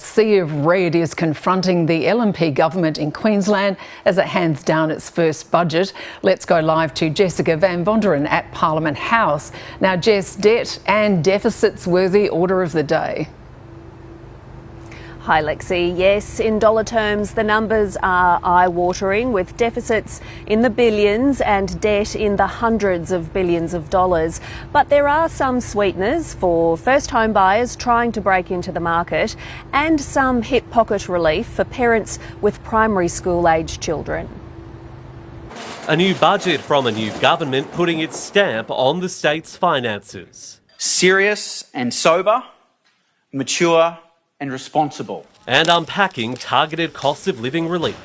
sea of red is confronting the LNP government in Queensland as it hands down its first budget. Let's go live to Jessica van Vonderen at Parliament House. Now, Jess, debt and deficits were the order of the day. Hi Lexi. Yes, in dollar terms, the numbers are eye-watering, with deficits in the billions and debt in the hundreds of billions of dollars. But there are some sweeteners for first home buyers trying to break into the market, and some hip pocket relief for parents with primary school age children. A new budget from a new government putting its stamp on the state's finances. Serious and sober, mature and responsible. And unpacking targeted cost of living relief.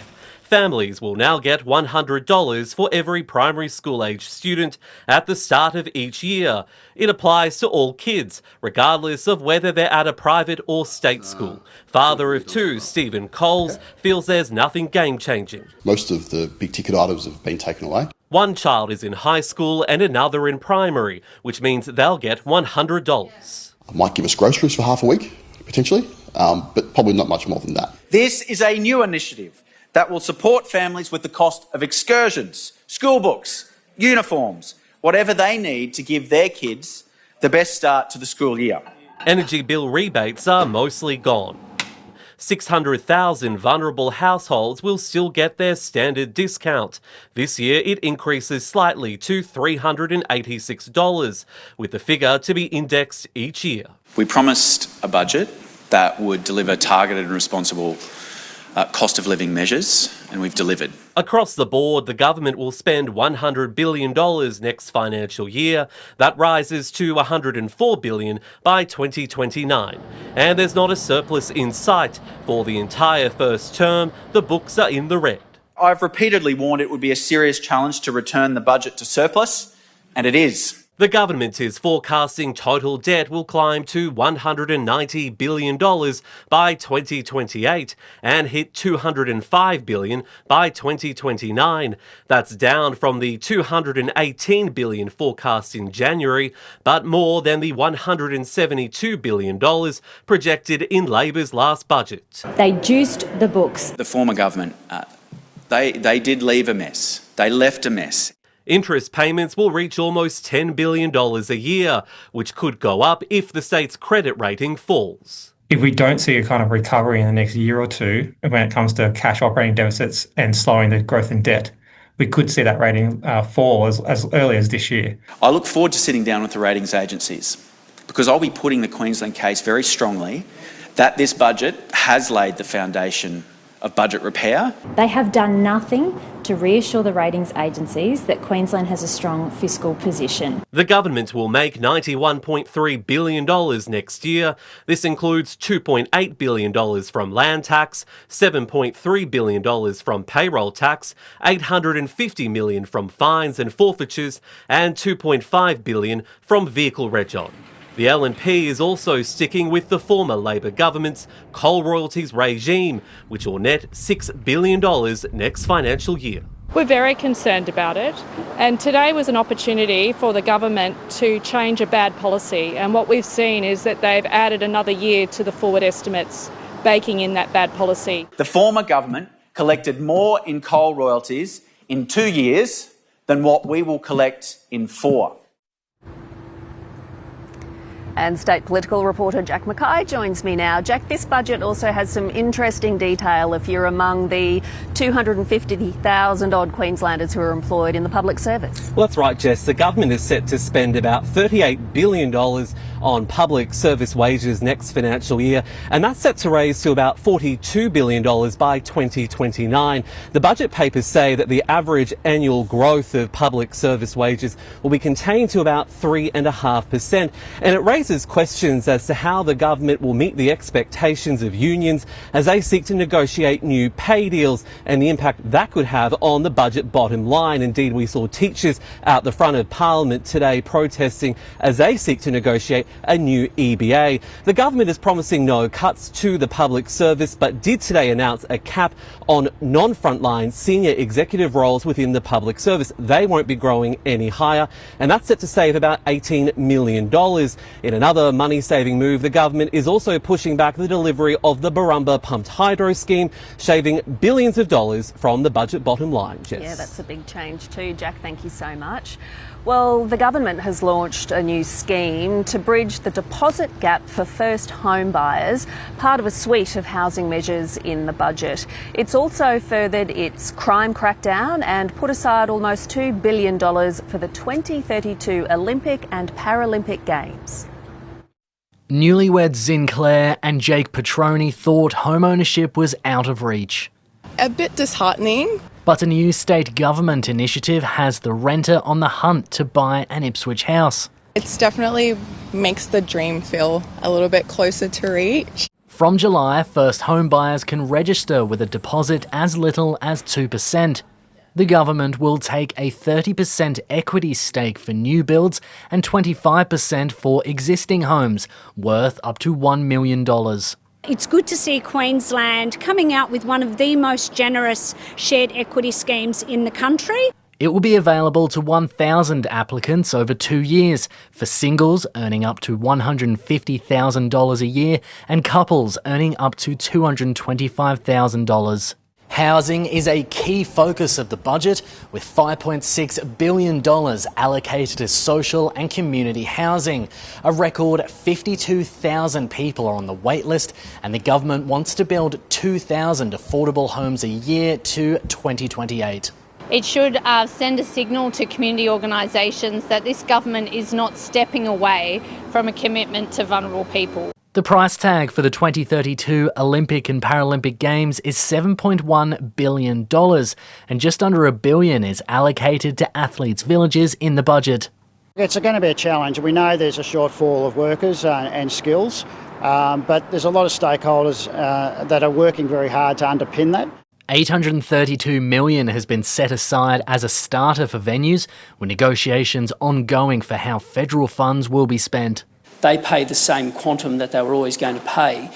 Families will now get $100 for every primary school age student at the start of each year. It applies to all kids, regardless of whether they're at a private or state school. Father of two, Stephen Coles, feels there's nothing game-changing. Most of the big-ticket items have been taken away. One child is in high school and another in primary, which means they'll get $100. I might give us groceries for half a week, potentially. But probably not much more than that. This is a new initiative that will support families with the cost of excursions, school books, uniforms, whatever they need to give their kids the best start to the school year. Energy bill rebates are mostly gone. 600,000 vulnerable households will still get their standard discount. This year it increases slightly to $386, with the figure to be indexed each year. We promised a budget that would deliver targeted and responsible cost of living measures, and we've delivered. Across the board, the government will spend $100 billion next financial year. That rises to $104 billion by 2029. And there's not a surplus in sight. For the entire first term, the books are in the red. I've repeatedly warned it would be a serious challenge to return the budget to surplus, and it is. The government is forecasting total debt will climb to $190 billion by 2028 and hit $205 billion by 2029. That's down from the $218 billion forecast in January, but more than the $172 billion projected in Labor's last budget. They juiced the books. The former government, they did leave a mess. They left a mess. Interest payments will reach almost $10 billion a year, which could go up if the state's credit rating falls. If we don't see a kind of recovery in the next year or two when it comes to cash operating deficits and slowing the growth in debt, we could see that rating fall as early as this year. I look forward to sitting down with the ratings agencies, because I'll be putting the Queensland case very strongly that this budget has laid the foundation of budget repair. They have done nothing to reassure the ratings agencies that Queensland has a strong fiscal position. The government will make $91.3 billion next year. This includes $2.8 billion from land tax, $7.3 billion from payroll tax, $850 million from fines and forfeitures, and $2.5 billion from vehicle reg-on. The LNP is also sticking with the former Labor government's coal royalties regime, which will net $6 billion next financial year. We're very concerned about it, and today was an opportunity for the government to change a bad policy, and what we've seen is that they've added another year to the forward estimates, baking in that bad policy. The former government collected more in coal royalties in 2 years than what we will collect in 4. And state political reporter Jack McKay joins me now. Jack, this budget also has some interesting detail if you're among the 250,000 odd Queenslanders who are employed in the public service. Well, that's right, Jess. The government is set to spend about $38 billion on public service wages next financial year, and that's set to raise to about $42 billion by 2029. The budget papers say that the average annual growth of public service wages will be contained to about 3.5%, and it raises questions as to how the government will meet the expectations of unions as they seek to negotiate new pay deals and the impact that could have on the budget bottom line. Indeed, we saw teachers out the front of Parliament today protesting as they seek to negotiate a new EBA. The government is promising no cuts to the public service, but did today announce a cap on non-frontline senior executive roles within the public service. They won't be growing any higher, and that's set to save about $18 million. In another money-saving move, the government is also pushing back the delivery of the Barumba pumped hydro scheme, shaving billions of dollars from the budget bottom line. Jess. Yeah, that's a big change too, Jack. Thank you so much. Well, the government has launched a new scheme to bridge the deposit gap for first home buyers, part of a suite of housing measures in the budget. It's also furthered its crime crackdown and put aside almost $2 billion for the 2032 Olympic and Paralympic Games. Newlyweds Sinclair and Jake Petroni thought home ownership was out of reach. A bit disheartening. But a new state government initiative has the renter on the hunt to buy an Ipswich house. It definitely makes the dream feel a little bit closer to reach. From July, first home buyers can register with a deposit as little as 2%. The government will take a 30% equity stake for new builds and 25% for existing homes, worth up to $1 million. It's good to see Queensland coming out with one of the most generous shared equity schemes in the country. It will be available to 1,000 applicants over 2 years, for singles earning up to $150,000 a year and couples earning up to $225,000. Housing is a key focus of the budget, with $5.6 billion allocated to social and community housing. A record 52,000 people are on the wait list, and the government wants to build 2,000 affordable homes a year to 2028. It should send a signal to community organisations that this government is not stepping away from a commitment to vulnerable people. The price tag for the 2032 Olympic and Paralympic Games is $7.1 billion, and just under $1 billion is allocated to athletes' villages in the budget. It's going to be a challenge. We know there's a shortfall of workers and skills, but there's a lot of stakeholders that are working very hard to underpin that. $832 million has been set aside as a starter for venues, with negotiations ongoing for how federal funds will be spent. They pay the same quantum that they were always going to pay.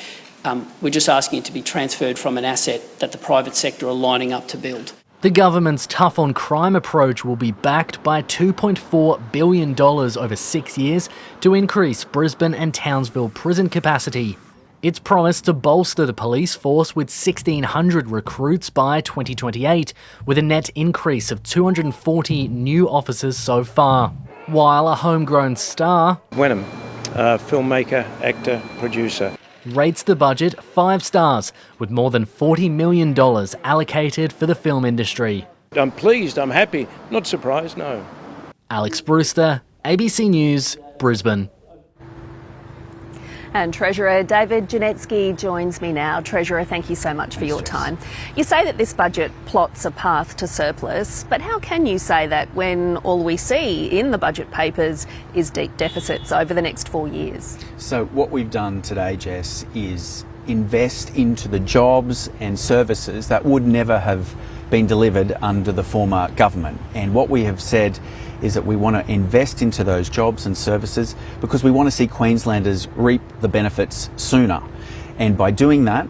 We're just asking it to be transferred from an asset that the private sector are lining up to build. The government's tough on crime approach will be backed by $2.4 billion over 6 years to increase Brisbane and Townsville prison capacity. It's promised to bolster the police force with 1,600 recruits by 2028, with a net increase of 240 new officers so far. While a homegrown star, Wenham, filmmaker, actor, producer, rates the budget 5 stars, with more than $40 million allocated for the film industry. I'm pleased, I'm happy, not surprised, no. Alex Brewster, ABC News, Brisbane. And Treasurer David Janetski joins me now. Treasurer, thank you so much for your time. You say that this budget plots a path to surplus, but how can you say that when all we see in the budget papers is deep deficits over the next 4 years? So what we've done today, Jess, is invest into the jobs and services that would never have been delivered under the former government. And what we have said is that we want to invest into those jobs and services because we want to see Queenslanders reap the benefits sooner. And by doing that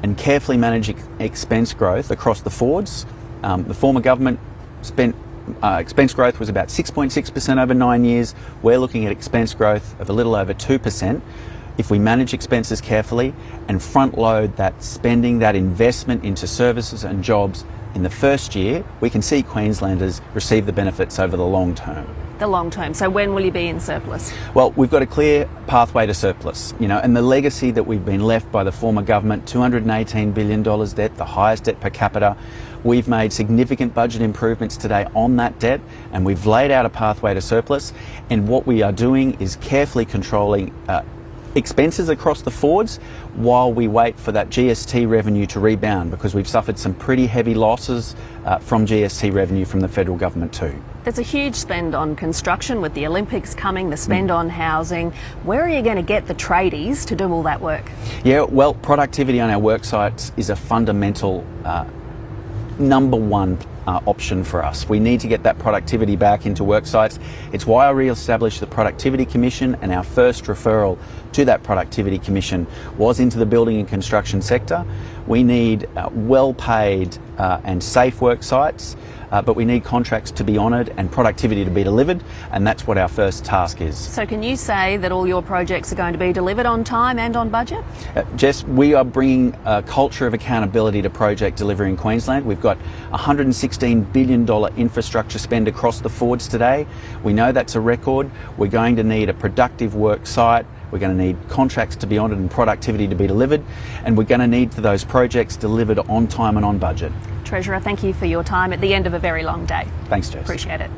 and carefully managing expense growth across the Fords, the former government spent expense growth was about 6.6% over 9 years. We're looking at expense growth of a little over 2%. If we manage expenses carefully and front load that spending, that investment into services and jobs in the first year, we can see Queenslanders receive the benefits over the long term. The long term. So when will you be in surplus? Well, we've got a clear pathway to surplus, and the legacy that we've been left by the former government, $218 billion debt, the highest debt per capita. We've made significant budget improvements today on that debt, and we've laid out a pathway to surplus. And what we are doing is carefully controlling expenses across the Fords while we wait for that GST revenue to rebound, because we've suffered some pretty heavy losses from GST revenue from the federal government too. There's a huge spend on construction with the Olympics coming, the spend on housing. Where are you going to get the tradies to do all that work? Yeah, well, productivity on our work sites is a fundamental number one option for us. We need to get that productivity back into work sites. It's why I re-established the Productivity Commission, and our first referral to that Productivity Commission was into the building and construction sector. We need well-paid and safe work sites, but we need contracts to be honoured and productivity to be delivered, and that's what our first task is. So can you say that all your projects are going to be delivered on time and on budget? Jess, we are bringing a culture of accountability to project delivery in Queensland. We've got $116 billion infrastructure spend across the Fords today. We know that's a record. We're going to need a productive work site. We're going to need contracts to be honoured and productivity to be delivered, and we're going to need for those projects delivered on time and on budget. Treasurer, thank you for your time at the end of a very long day. Thanks, Jess. Appreciate it.